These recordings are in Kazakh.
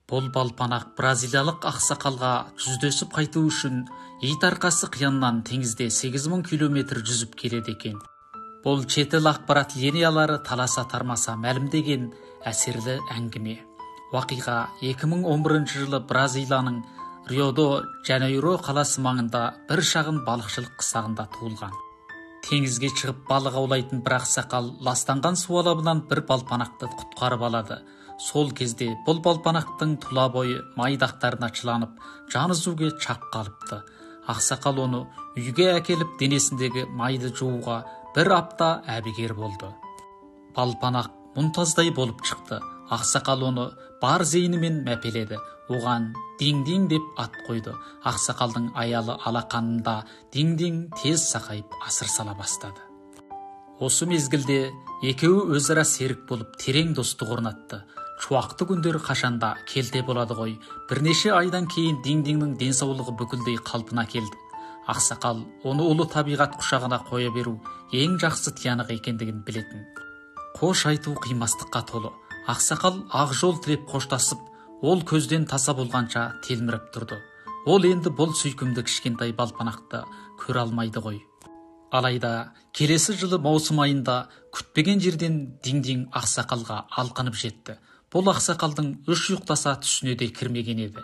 Бұл балпанақ бразилиялық ақсақалға жүздесіп қайту үшін ит арқасы қияннан теңізде 8000 километр жүзіп келеді екен. Бұл шетел ақпарат линиялары таласа тармаса мәлімдеген әсерлі әңгіме. Уақиға 2011 жылы Бразилияның Рио-де-Жанейро қаласы маңында бір шағын балықшылық қыстағында туылған. Теңізге шығып балық аулайтын бір ақсақал ластанған су алабынан бір балпанақты құтқарып алады. Сол кезде бұл балпанақтың тұла бойы майдақтарына чыланып, жаны жүзуге чақ қалыпты. Ақсақал оны үйге әкеліп денесіндегі майды жууға бір апта әбігер болды. Балпанақ мұнтаздай болып шықты. Ақсақал оны бар зейінімен мәпеледі. Оған Динг-Динг деп ат қойды. Ақсақалдың аялы алақанында Динг-Динг тез сақайып асыр сала бастады. Осы мезгілде екеуі өзара серік болып терең достық орнатты. Шуақты күндер қашанда келте болады ғой. Бірнеше айдан кейін Динг-Дингнің денсаулығы бүкілдей қалпына келді. Ақсақал оны ұлы табиғат құшағына қоя беру ең жақсы тиянық екендігін білетін. Қош айту қимастыққа толы. Ақсақал ақ жол тілеп қоштасып, ол көзден таса болғанша телміріп тұрды. Ол енді бұл сүйкімді кішкентай балпанақты көре алмайды ғой. Алайда келесі жылы маусым айында күтпеген жерден Динг-Динг ақсақалға алқынып жетті. Бұл ақсақалдың үш ұйықтаса түсіне де кірмеген еді.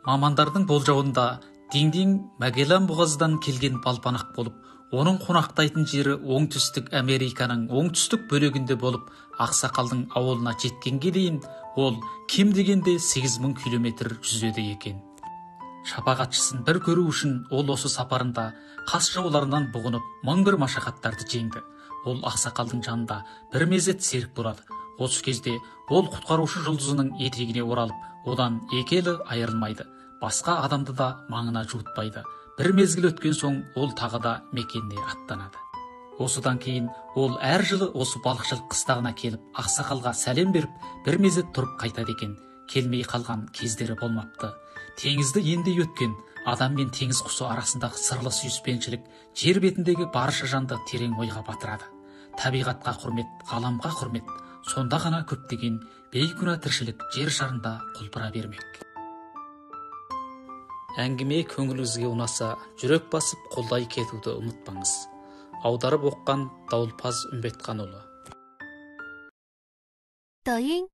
Мамандардың болжауында Динг-Динг Магеллан бұғазыдан келген балпанақ болып, оның қонақтайтын жері оңтүстік Американың оңтүстік бөлігінде болып, ақсақалдың ауылына жеткенге дейін ол кем дегенде 8000 километр жүзеді екен. Шапағатшысын бір көру үшін ол осы сапарында қас жауларынан бұғынып, мың бір машақаттарды жеңді. Ол ақсақалдың жанында бір мезет серік болады. Осы кезде ол құтқарушы жұлдызының етегіне оралып, одан екі елі айырылмайды. Басқа адамды да маңына жуытпайды. Бір мезгіл өткен соң ол тағы да мекеніне аттанады. Осыдан кейін ол әр жылы осы балықшылық қыстағына келіп, ақсақалға сәлем беріп, бір мезет тұрып қайтады екен. Келмей қалған кездері болмапты. Теңізді енді өткен адам мен теңіз құсы арасындағы сырлы сүйіспеншілік жер бетіндегі барша жанды терең ойға батырады. Табиғатқа құрмет, ғаламға құрмет, сонда ғана көптеген бейкүнә тіршілік жер шарында құлпыра бермек. Әңгіме көңіліңізге ұнаса, жүрек басып қолдай кетуді ұмытпаңыз. Аударып оққан Дауылпаз Үмбетқанұлы. 抖音